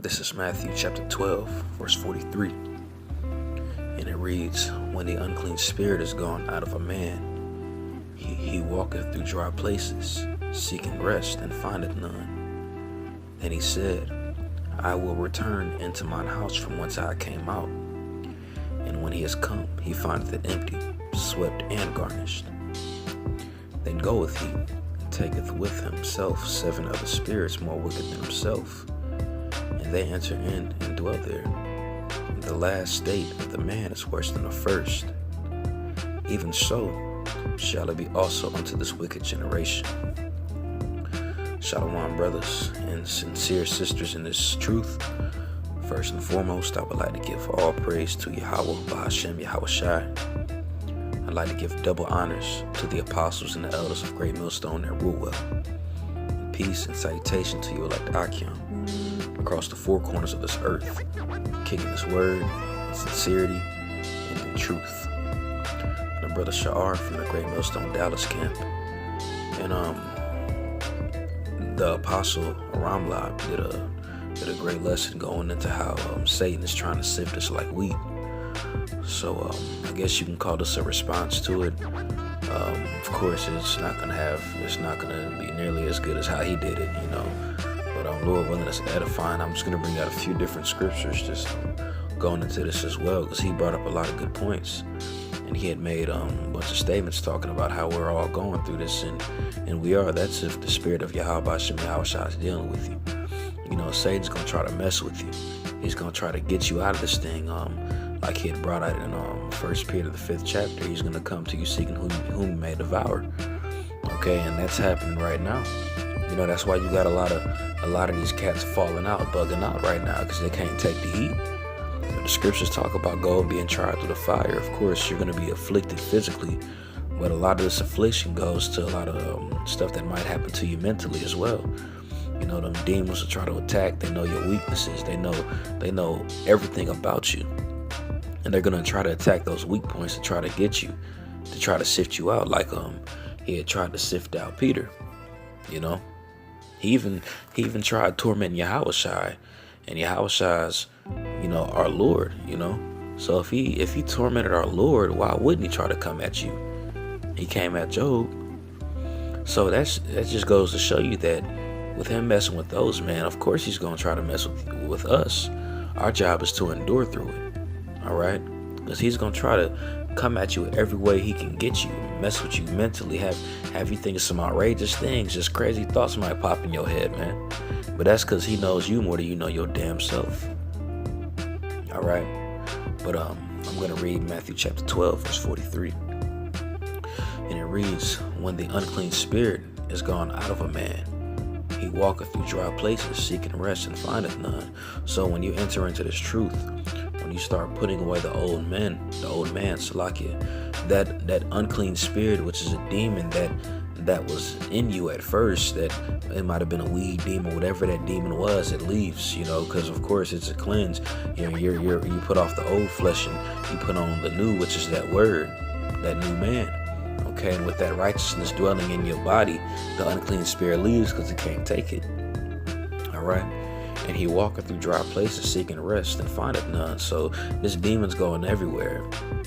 This is Matthew chapter 12, verse 43. And it reads, "When the unclean spirit is gone out of a man, he walketh through dry places, seeking rest, and findeth none. And he said, I will return into mine house from whence I came out. And when he is come, he findeth it empty, swept and garnished. Then goeth he, and taketh with himself 7 other spirits more wicked than himself. And they enter in and dwell there. And the last state of the man is worse than the first. Even so shall it be also unto this wicked generation." Shalom, brothers and sincere sisters in this truth. First and foremost, I would like to give all praise to Yahweh, Bahashem, Yahushai. I'd like to give double honors to the apostles and the elders of Great Millstone that rule well. And peace and salutation to you elect Akim across the 4 corners of this earth, kicking His word in sincerity and in truth. The brother Sha'ar from the Great Millstone Dallas camp, and the apostle Ramla did a great lesson going into how Satan is trying to sift us like wheat. So I guess you can call this a response to it. Of course, it's not gonna be nearly as good as how he did it, But Lord willing, it's edifying. I'm just gonna bring out a few different scriptures, just going into this as well, because he brought up a lot of good points, and he had made a bunch of statements talking about how we're all going through this, and we are. That's if the spirit of Yahweh Bashem Yahushua is dealing with you. Satan's gonna try to mess with you. He's gonna try to get you out of this thing. Like he had brought out in 1 Peter the 5th chapter, he's gonna come to you seeking whom he may devour. Okay, and that's happening right now. That's why you got a lot of these cats falling out, bugging out right now, because they can't take the heat. But the scriptures talk about gold being tried through the fire. Of course, you're gonna be afflicted physically, but a lot of this affliction goes to a lot of stuff that might happen to you mentally as well. Them demons will try to attack. They know your weaknesses. They know everything about you. And they're going to try to attack those weak points to try to get you, to try to sift you out, like he had tried to sift out Peter. He even tried tormenting Yahushai, and Yahushai's, our Lord, So if he tormented our Lord, why wouldn't he try to come at you? He came at Job. So that just goes to show you that with him messing with those, man, of course he's going to try to mess with us. Our job is to endure through it. All right? Because he's going to try to come at you every way he can get you, mess with you mentally, have you think of some outrageous things, just crazy thoughts might pop in your head, man. But that's because he knows you more than you know your damn self. All right? But I'm going to read Matthew chapter 12, verse 43. And it reads, "When the unclean spirit is gone out of a man, he walketh through dry places, seeking rest, and findeth none." So when you enter into this truth, when you start putting away the old man, Salakia, that unclean spirit, which is a demon that was in you at first, that it might have been a weed demon, whatever that demon was, it leaves, because of course it's a cleanse. You put off the old flesh and you put on the new, which is that word, that new man. Okay, and with that righteousness dwelling in your body, the unclean spirit leaves because it can't take it. All right, and he walketh through dry places, seeking rest, and findeth none. So this demon's going everywhere,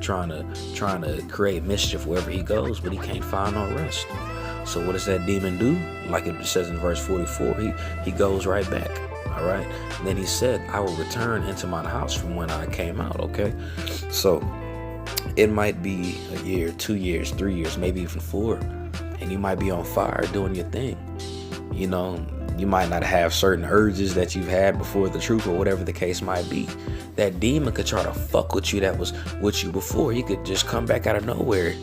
trying to create mischief wherever he goes, but he can't find no rest. So what does that demon do? Like it says in verse 44, he goes right back. All right, and then he said, "I will return into mine house from when I came out." Okay, so it might be a year, 2 years, 3 years, maybe even 4, and you might be on fire doing your thing. You might not have certain urges that you've had before the truth, or whatever the case might be. That demon could try to fuck with you that was with you before. He could just come back out of nowhere,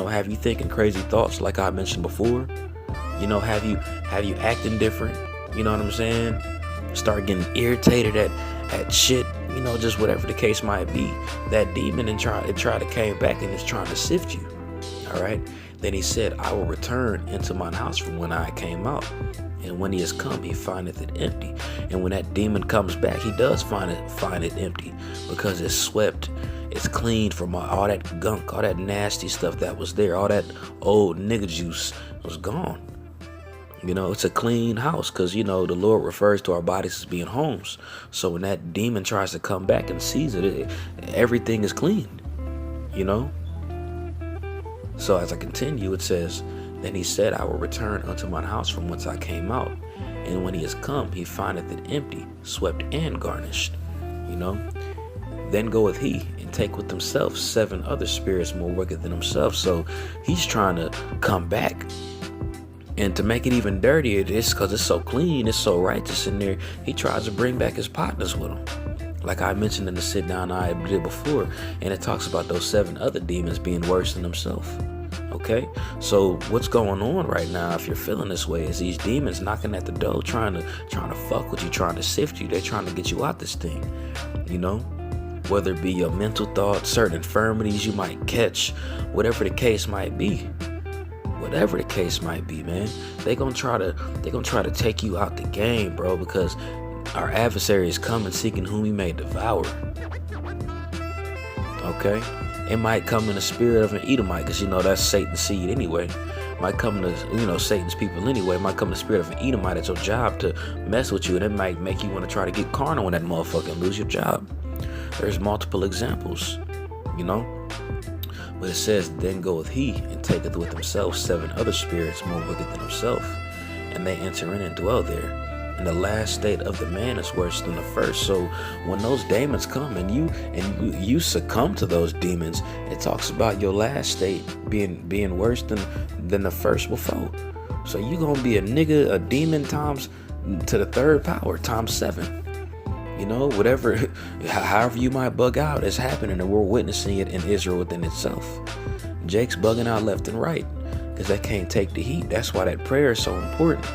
have you thinking crazy thoughts like I mentioned before. Have you acting different, you know what I'm saying? Start getting irritated at shit, just whatever the case might be. That demon and try to came back and is trying to sift you. All right. Then he said, "I will return into mine house from when I came out. And when he is come, he findeth it empty." And when that demon comes back, he does find it empty, because it's swept, it's cleaned from all that gunk, all that nasty stuff that was there, all that old nigga juice was gone. It's a clean house because, the Lord refers to our bodies as being homes. So when that demon tries to come back and sees it, everything is clean, you know? So as I continue, it says, then he said, I will return unto mine house from whence I came out. And when he is come, he findeth it empty, swept and garnished, Then goeth he and take with himself 7 other spirits more wicked than himself. So he's trying to come back. And to make it even dirtier, it's because it's so clean, it's so righteous in there, he tries to bring back his partners with him. Like I mentioned in the sit down I did before, and it talks about those 7 other demons being worse than himself. Okay, so what's going on right now, if you're feeling this way, is these demons knocking at the door, trying to fuck with you, trying to sift you. They're trying to get you out this thing, whether it be your mental thoughts, certain infirmities you might catch, whatever the case might be. Whatever the case might be, man, they're gonna try to take you out the game, bro, because our adversary is coming seeking whom he may devour. Okay, it might come in the spirit of an Edomite, because that's Satan's seed anyway. Might come to Satan's people anyway. Might come in the spirit of an Edomite at your job to mess with you, and it might make you want to try to get carnal in that motherfucker and lose your job. There's multiple examples, But it says, then goeth he and taketh with himself 7 other spirits more wicked than himself, and they enter in and dwell there. And the last state of the man is worse than the first. So when those demons come and you succumb to those demons, it talks about your last state being worse than the first before. So you gonna be a demon times to the 3rd power, times 7. Whatever, however you might bug out, is happening, and we're witnessing it in Israel within itself. Jake's bugging out left and right because they can't take the heat. That's why that prayer is so important.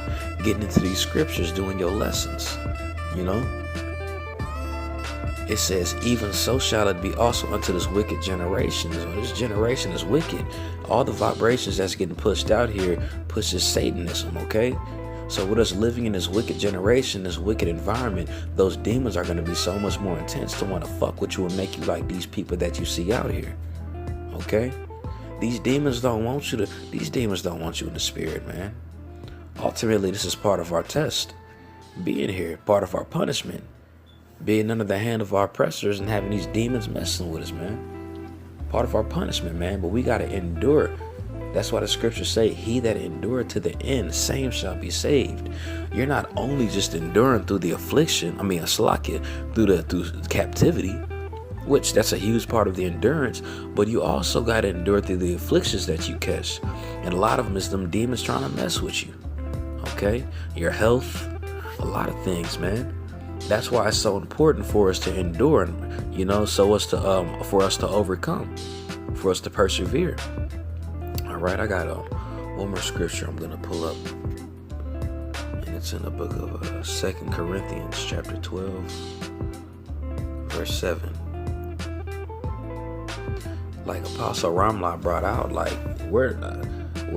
Getting into these scriptures, doing your lessons, It says, even so shall it be also unto this wicked generation. So this generation is wicked. All the vibrations that's getting pushed out here pushes Satanism, okay? So with us living in this wicked generation, this wicked environment, those demons are going to be so much more intense to want to fuck with you and make you like these people that you see out here. Okay? These demons don't want you in the spirit, man. Ultimately, this is part of our test. Being here, part of our punishment. Being under the hand of our oppressors and having these demons messing with us, man. Part of our punishment, man. But we got to endure. That's why the scriptures say, he that endureth to the end, same shall be saved. You're not only just enduring through the affliction, through captivity, which that's a huge part of the endurance, but you also got to endure through the afflictions that you catch. And a lot of them is them demons trying to mess with you. Okay? Your health, a lot of things, man. That's why it's so important for us to endure, so as to for us to overcome, for us to persevere. All right, I got one more scripture I'm gonna pull up, and it's in the book of 2 Corinthians, chapter 12, verse 7. Like Apostle Ramla brought out, like we're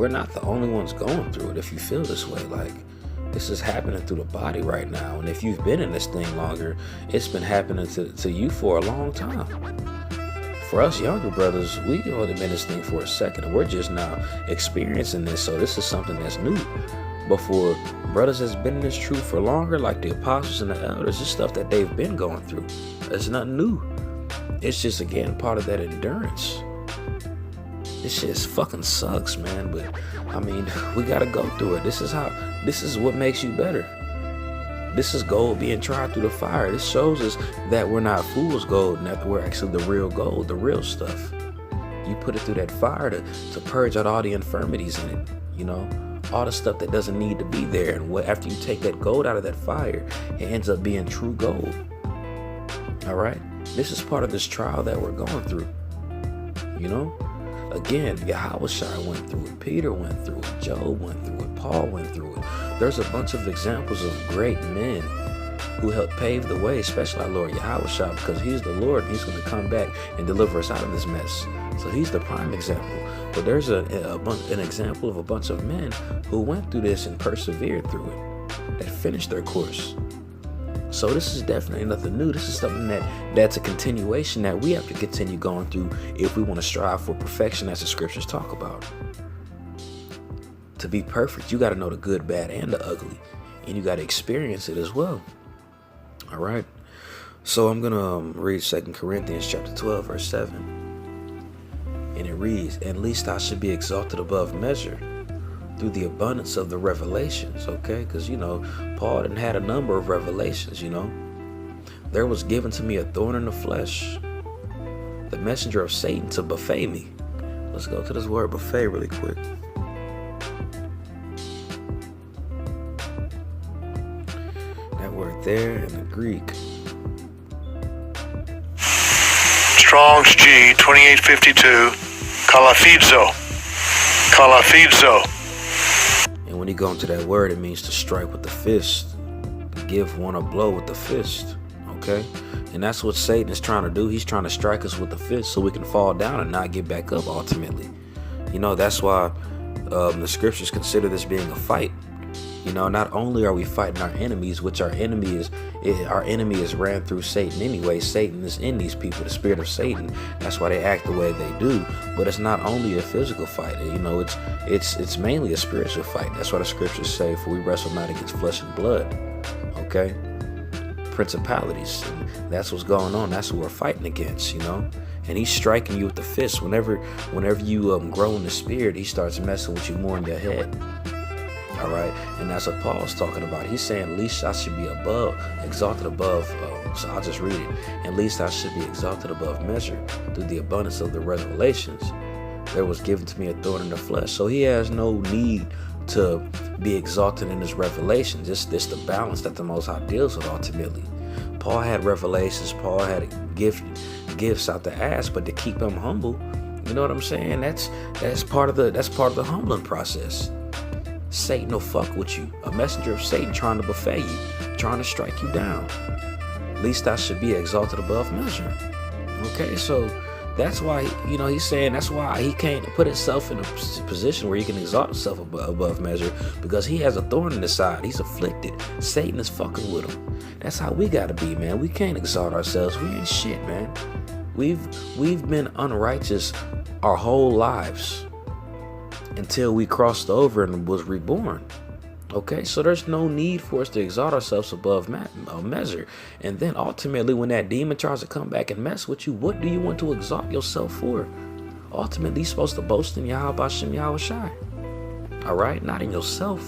not the only ones going through it. If you feel this way, like this is happening through the body right now, and if you've been in this thing longer, it's been happening to you for a long time. For us younger brothers, we only been in this thing for a second, and we're just now experiencing this, so this is something that's new. But for brothers that's been in this truth for longer, like the apostles and the elders, it's stuff that they've been going through. It's nothing new. It's just, again, part of that endurance. This shit fucking sucks, man, but, we gotta go through it. This is what makes you better. This is gold being tried through the fire. This shows us that we're not fool's gold and that we're actually the real gold, the real stuff. You put it through that fire to purge out all the infirmities in it, all the stuff that doesn't need to be there. And after you take that gold out of that fire, it ends up being true gold. All right? This is part of this trial that we're going through. Again, Yahushua went through it, Peter went through it, Job went through it, Paul went through it. There's a bunch of examples of great men who helped pave the way, especially our Lord Yahushua, because he's the Lord. He's going to come back and deliver us out of this mess. So he's the prime example. But there's an example of a bunch of men who went through this and persevered through it, that finished their course. So this is definitely nothing new. This is something that's a continuation that we have to continue going through if we want to strive for perfection, as the scriptures talk about. To be perfect, you got to know the good, bad, and the ugly. And you got to experience it as well. All right. So I'm going to read 2 Corinthians chapter 12, verse 7. And it reads, "At least I should be exalted above measure through the abundance of the revelations." Okay, because, Paul didn't had a number of revelations, There was given to me a thorn in the flesh, the messenger of Satan to buffet me. Let's go to this word buffet really quick. That word there in the Greek. Strong's G 2852, kalafizo. And when you go into that word, it means to strike with the fist, give one a blow with the fist. Okay, and that's what Satan is trying to do. He's trying to strike us with the fist so we can fall down and not get back up ultimately. That's why the scriptures consider this being a fight. Not only are we fighting our enemies, which our enemy is ran through Satan anyway. Satan is in these people, the spirit of Satan. That's why they act the way they do. But it's not only a physical fight. It's mainly a spiritual fight. That's why the scriptures say, "For we wrestle not against flesh and blood." Okay, principalities. And that's what's going on. That's what we're fighting against. And he's striking you with the fist. Whenever you grow in the spirit, he starts messing with you more in your head. All right, and that's what Paul's talking about. He's saying, "At least I should be exalted above." So I'll just read it. "At least I should be exalted above measure through the abundance of the revelations. There was given to me a thorn in the flesh." So he has no need to be exalted in his revelations. It's the balance that the Most High deals with ultimately. Paul had revelations. Paul had gifts out the ass, but to keep him humble, you know what I'm saying? That's part of the humbling process. Satan will fuck with you. A messenger of Satan trying to buffet you, trying to strike you down. At least I should be exalted above measure. Okay, so that's why, he's saying that's why he can't put himself in a position where he can exalt himself above measure, because he has a thorn in his side. He's afflicted. Satan is fucking with him. That's how we gotta be, man. We can't exalt ourselves. We ain't shit, man. We've been unrighteous our whole lives until we crossed over and was reborn. Okay, so there's no need for us to exalt ourselves above measure. And then ultimately, when that demon tries to come back and mess with you, what do you want to exalt yourself for? Ultimately, you're supposed to boast in Yahweh Bashem Yahweh Shai. All right, not in yourself.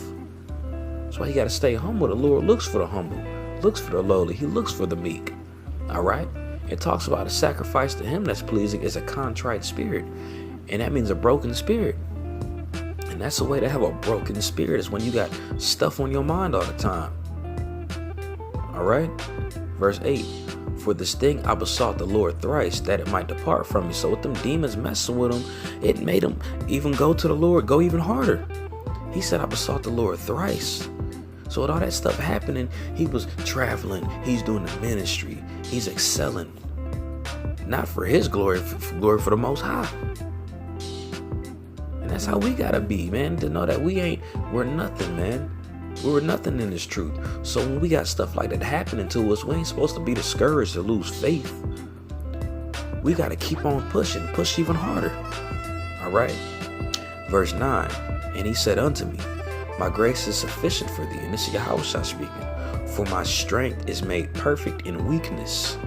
That's why you got to stay humble. The Lord looks for the humble, looks for the lowly. He looks for the meek. All right, it talks about a sacrifice to him that's pleasing is a contrite spirit. And that means a broken spirit. And that's the way to have a broken spirit, is when you got stuff on your mind all the time. All right. Verse 8. "For this thing I besought the Lord thrice, that it might depart from me." So with them demons messing with him, it made him even go to the Lord, go even harder. He said, "I besought the Lord thrice." So with all that stuff happening, he was traveling. He's doing the ministry. He's excelling. Not for his glory, for glory for the Most High. That's how we gotta be, man, to know that we're nothing, man. We're nothing in this truth. So when we got stuff like that happening to us, we ain't supposed to be discouraged or lose faith. We gotta keep on pushing, push even harder. All right. Verse 9, "And he said unto me, My grace is sufficient for thee." And this is Yahweh speaking. "For my strength is made perfect in weakness.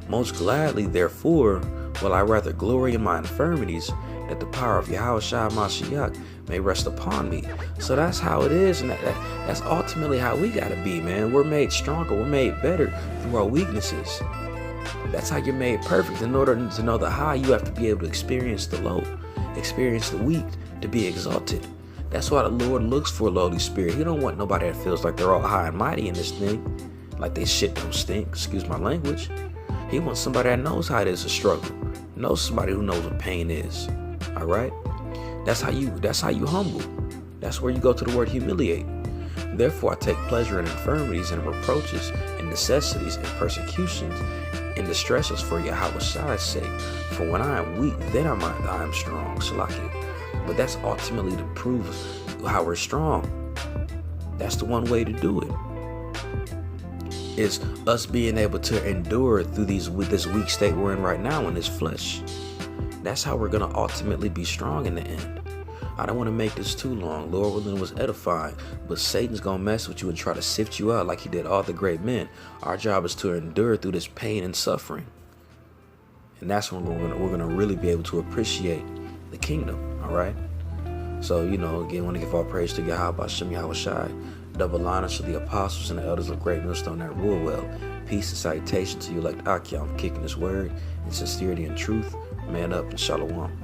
Most gladly, therefore, will I rather glory in my infirmities, that the power of Yahweh Shai Mashiach may rest upon me." So that's how it is, and that's ultimately how we gotta be, man. We're made stronger, we're made better through our weaknesses. That's how you're made perfect. In order to know the high, you have to be able to experience the low, experience the weak, to be exalted. That's why the Lord looks for a lowly spirit. He don't want nobody that feels like they're all high and mighty in this thing, like they shit don't stink, excuse my language. He wants somebody that knows how it is to struggle, knows somebody who knows what pain is. All right, that's how you humble. That's where you go to the word humiliate. "Therefore I take pleasure in infirmities and reproaches and necessities and persecutions and distresses for Yahweh Shai's sake. For when I am weak, then I am strong." Salakia. But that's ultimately to prove how we're strong. That's the one way to do it. Is us being able to endure through this weak state we're in right now in this flesh. That's how we're going to ultimately be strong in the end. I don't want to make this too long. Lord willing, it was edifying. But Satan's going to mess with you and try to sift you out like he did all the great men. Our job is to endure through this pain and suffering. And that's when we're gonna really be able to appreciate the kingdom, all right? So, again, I want to give all praise to Yahweh, Shem Yahweh Shai. Double honor to the apostles and the elders of Great Millstone that rule well. Peace and salutation to you like Akia. I'm kicking this word in sincerity and truth. Man up and shalom.